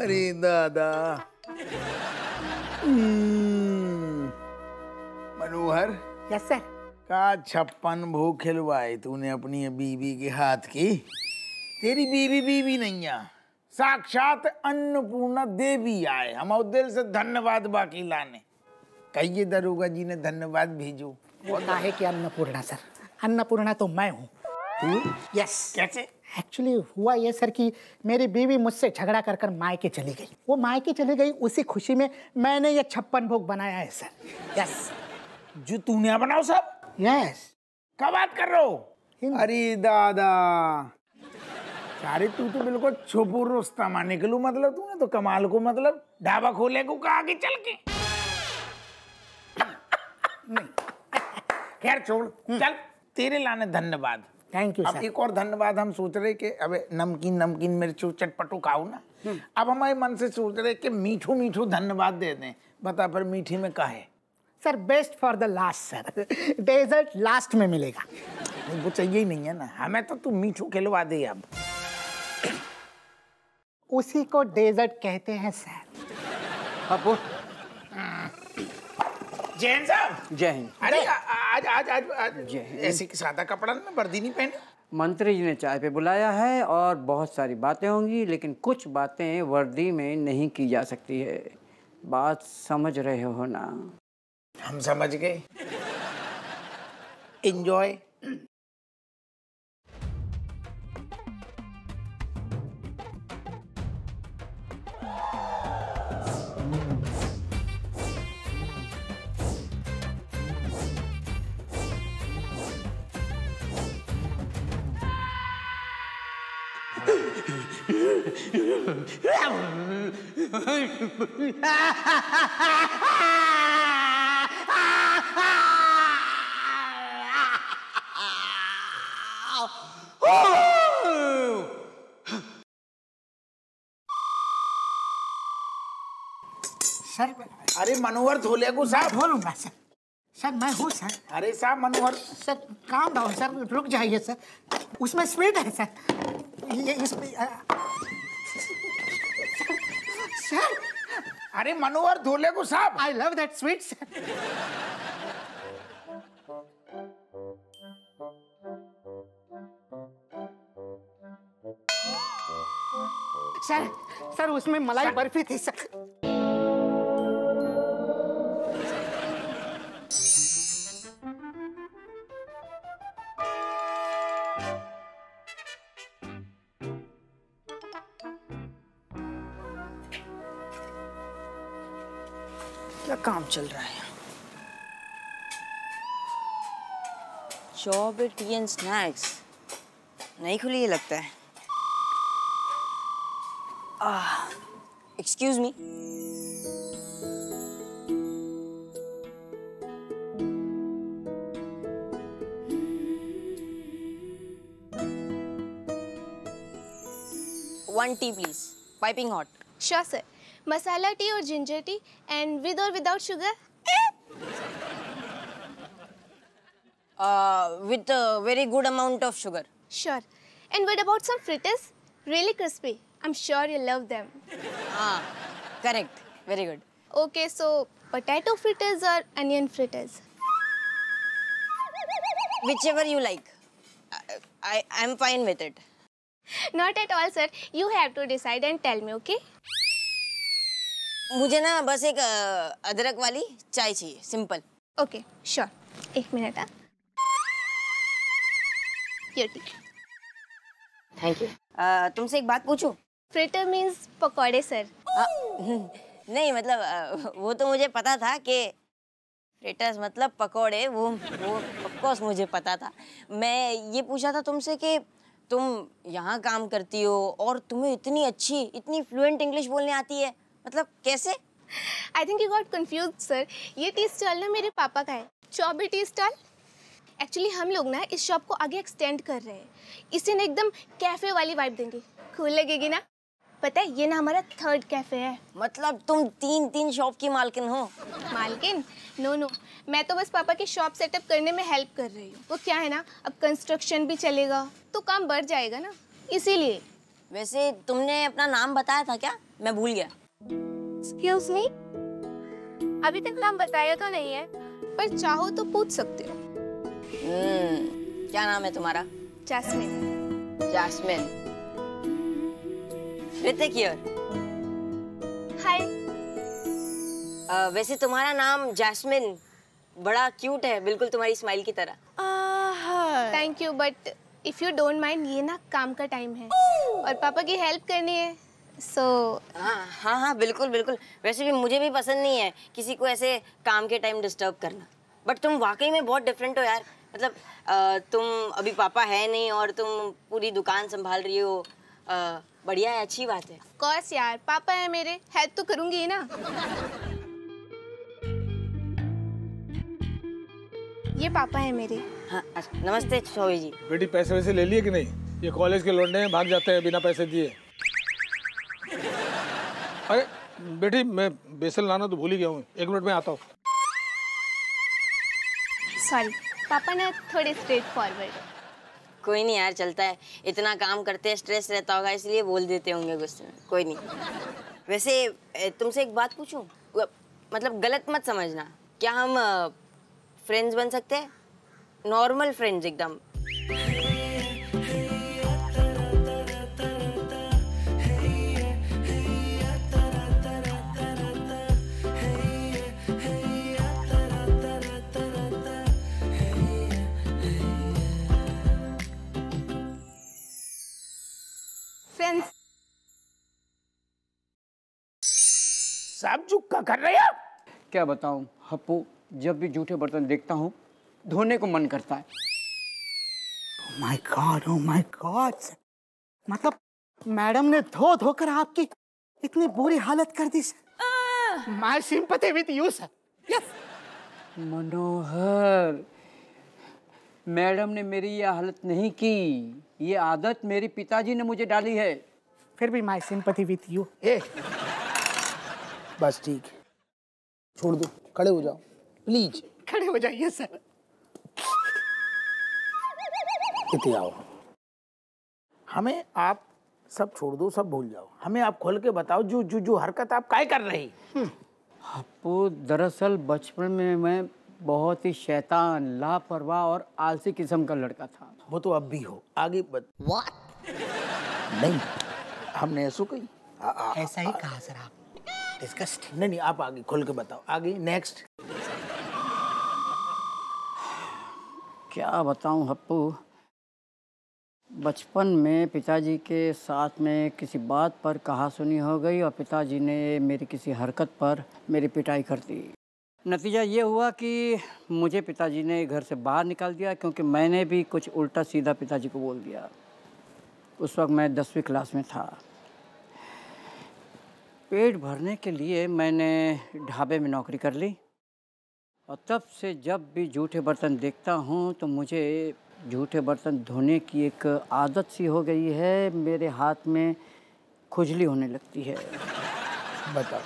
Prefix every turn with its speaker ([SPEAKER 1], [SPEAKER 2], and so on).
[SPEAKER 1] अरे दादा। Manohar.
[SPEAKER 2] Yes sir.
[SPEAKER 1] का 56 भोग खिलवाए तूने अपनी बीवी के हाथ की। तेरी बीवी बीवी नहीं है, साक्षात अन्नपूर्णा देवी आए। हम दिल से धन्यवाद बाकी लाने। कहिए दरोगा जी ने धन्यवाद भेजो।
[SPEAKER 2] वो काहे कि अन्नपूर्णा सर, अन्नपूर्णा तो मैं हूँ। यस।
[SPEAKER 1] कैसे?
[SPEAKER 2] एक्चुअली हुआ ये सर कि मेरी बीवी मुझसे झगड़ा कर कर मायके चली गई। वो मायके चली गई, उसी खुशी में मैंने ये 56 भोग बनाया है सर। यस।
[SPEAKER 1] जो तूने बनाओ सब?
[SPEAKER 2] यस।
[SPEAKER 1] क्या बात कर रहे हो? अरे दादा, सारे तू तो बिल्कुल छुपू रुस्तम निकलू। मतलब तूने तो कमाल को, मतलब ढाबा खोले को कहा कि चल के। नहीं खैर छोड़, चल तेरे लाने धन्यवाद।
[SPEAKER 2] थैंक यू
[SPEAKER 1] अब
[SPEAKER 2] सर।
[SPEAKER 1] एक और धन्यवाद हम सोच रहे कि अबे नमकीन मिर्चू चटपटू खाओ ना। अब हमारे मन से सोच रहे कि मीठू मीठू धन्यवाद दे दें। बता पर मीठी में का है?
[SPEAKER 2] Sir best for the last sir, dessert last में मिलेगा।
[SPEAKER 1] वो चाहिए ही नहीं है ना हमें, तो तू मीठू खिलवा दे। अब
[SPEAKER 2] उसी को डेजर्ट कहते हैं सर।
[SPEAKER 3] बाबू।
[SPEAKER 1] जैन साहब।
[SPEAKER 3] जय हिंद।
[SPEAKER 1] अरे आज आज आज आज
[SPEAKER 3] जय हिंद।
[SPEAKER 1] ऐसे सादा कपड़ा में वर्दी नहीं पहने।
[SPEAKER 3] मंत्री जी ने चाय पे बुलाया है और बहुत सारी बातें होंगी, लेकिन कुछ बातें वर्दी में नहीं की जा सकती है। बात समझ रहे हो ना?
[SPEAKER 1] हम समझ गए। एंजॉय।
[SPEAKER 2] सर
[SPEAKER 1] अरे मनोहर धोले को साहब।
[SPEAKER 2] बोलूंगा सर। सर मैं हूँ सर।
[SPEAKER 1] अरे साहब मनोहर।
[SPEAKER 2] सर काम डाउन सर, रुक जाइए सर। उसमें स्वीट है सर। ये इसमें सर।
[SPEAKER 1] अरे मनोहर धोले को साहब।
[SPEAKER 2] I love that sweet sir. Sir sir उसमें मलाई बर्फी थी सर।
[SPEAKER 4] क्या काम चल रहा है? जॉब टी एंड स्नैक्स नहीं खुली है लगता है। Excuse me. One T please, piping hot.
[SPEAKER 5] Sure sir. Masala T और जिंजर टी एंड विद और without sugar?
[SPEAKER 4] With a very good amount of sugar.
[SPEAKER 5] Sure. And what about some fritters? Really crispy. I'm sure you love them.
[SPEAKER 4] Correct. Very good.
[SPEAKER 5] Okay, so potato fritters or onion fritters?
[SPEAKER 4] Whichever you like. I'm fine with it.
[SPEAKER 5] Not at all, sir. You have to decide and tell me, okay?
[SPEAKER 4] मुझे ना बस एक अदरक वाली चाय चाहिए, simple.
[SPEAKER 5] Okay, sure. एक minute हाँ। Your tea.
[SPEAKER 4] Thank you. तुमसे एक बात पूछूं?
[SPEAKER 5] Fritter means पकौड़े, सर।
[SPEAKER 4] नहीं मतलब वो तो मुझे पता था कि फ्रिटर्स मतलब पकौड़े, वो ऑफ कोर्स मुझे पता था। मैं ये पूछा था तुमसे कि तुम यहाँ काम करती हो और तुम्हें इतनी अच्छी, इतनी फ्लुएंट इंग्लिश बोलने आती है, मतलब कैसे?
[SPEAKER 5] I think you got confused, sir. ये टी स्टॉल ना मेरे पापा का है, चौबे टी स्टॉल। एक्चुअली हम लोग ना इस शॉप को आगे एक्सटेंड कर रहे हैं। इसे ना एकदम कैफे वाली वाइब देंगे, कूल लगेगी ना। पता है ये ना हमारा 3rd कैफे है।
[SPEAKER 4] मतलब तुम 3 शॉप की मालकिन हो?
[SPEAKER 5] मालकिन? नो, मैं तो बस पापा की शॉप सेटअप करने में हेल्प कर रही हूँ। वो क्या है ना, अब कंस्ट्रक्शन भी चलेगा तो काम बढ़ जाएगा ना, इसीलिए।
[SPEAKER 4] वैसे तुमने अपना नाम बताया था क्या? मैं भूल गया।
[SPEAKER 5] एक्सक्यूज मी, अभी तक नाम बताया तो नहीं है, पर चाहो तो पूछ सकते हो।
[SPEAKER 4] क्या नाम है तुम्हारा?
[SPEAKER 5] जैस्मिन।
[SPEAKER 4] जैस्मिन। ऋतिक हियर।
[SPEAKER 5] हाय।
[SPEAKER 4] वैसे तुम्हारा नाम जैस्मिन बड़ा क्यूट है, बिल्कुल तुम्हारी स्माइल की तरह।
[SPEAKER 5] Thank you, but if you don't mind, ये ना काम का टाइम है और पापा की हेल्प करनी है, सो
[SPEAKER 4] हाँ, बिल्कुल बिल्कुल। वैसे भी मुझे भी पसंद नहीं है किसी को ऐसे काम के टाइम डिस्टर्ब करना। बट तुम वाकई में बहुत डिफरेंट हो यार। मतलब तुम अभी पापा है नहीं और तुम पूरी दुकान संभाल रही हो। बढ़िया है, अच्छी बात है।
[SPEAKER 5] ऑफ कोर्स यार, पापा है मेरे, हेल्प तो करूंगी ही ना। ये पापा है मेरे।
[SPEAKER 4] हाँ, नमस्ते चौबे जी।
[SPEAKER 6] बेटी पैसे वैसे ले लिए कि नहीं? ये कॉलेज के लौंडे हैं, भाग जाते हैं बिना पैसे दिए। अरे बेटी, मैं बेसन लाना तो भूल ही गया हूँ, 1 मिनट में आता हूँ।
[SPEAKER 5] सॉरी, पापा ना थोड़े स्ट्रेट फॉरवर्ड।
[SPEAKER 4] कोई नहीं यार, चलता है। इतना काम करते हैं, स्ट्रेस रहता होगा इसलिए बोल देते होंगे गुस्से में। कोई नहीं। वैसे तुमसे एक बात पूछूं? मतलब गलत मत समझना, क्या हम फ्रेंड्स बन सकते हैं? नॉर्मल फ्रेंड्स एकदम।
[SPEAKER 5] फ्रेंड्स।
[SPEAKER 1] साहब जुक्का कर रहे हैं आप?
[SPEAKER 3] क्या बताऊं हप्पू, जब भी जूठे बर्तन देखता हूँ धोने को मन करता है।
[SPEAKER 2] ओह माय गॉड, मतलब मैडम ने धो धोकर आपकी इतनी बुरी हालत कर दी sir. My sympathy with you sir. Yes.
[SPEAKER 3] Manohar, madam ने मेरी ये हालत नहीं की, ये आदत मेरे पिताजी ने मुझे डाली है।
[SPEAKER 2] फिर भी माय सिंपैथी विद यू।
[SPEAKER 1] बस ठीक है, छोड़ दो, खड़े हो जाओ प्लीज।
[SPEAKER 2] खड़े हो जाइए सर।
[SPEAKER 1] इतने आओ। हमें आप सब छोड़ दो, सब भूल जाओ। हमें आप खोल के बताओ जो हरकत आप काय कर रही।
[SPEAKER 3] हप्पू, दरअसल बचपन में मैं बहुत ही शैतान, लापरवाह और आलसी किस्म का लड़का था।
[SPEAKER 1] वो तो अब भी हो। आगे What? नहीं, हमने ऐसा कही।
[SPEAKER 2] ऐसा ही कहा सर आप। डिस्गस्टिंग।
[SPEAKER 1] नहीं, आप आगे खोल के बताओ। आगे नेक्स्ट।
[SPEAKER 3] क्या बताऊं हप्पू, बचपन में पिताजी के साथ में किसी बात पर कहासुनी हो गई और पिताजी ने मेरी किसी हरकत पर मेरी पिटाई कर दी। नतीजा ये हुआ कि मुझे पिताजी ने घर से बाहर निकाल दिया, क्योंकि मैंने भी कुछ उल्टा सीधा पिताजी को बोल दिया। उस वक्त मैं 10वीं क्लास में था। पेट भरने के लिए मैंने ढाबे में नौकरी कर ली और तब से जब भी जूठे बर्तन देखता हूँ तो मुझे जूठे बर्तन धोने की एक आदत सी हो गई है। मेरे हाथ में खुजली होने लगती है।
[SPEAKER 1] बताओ।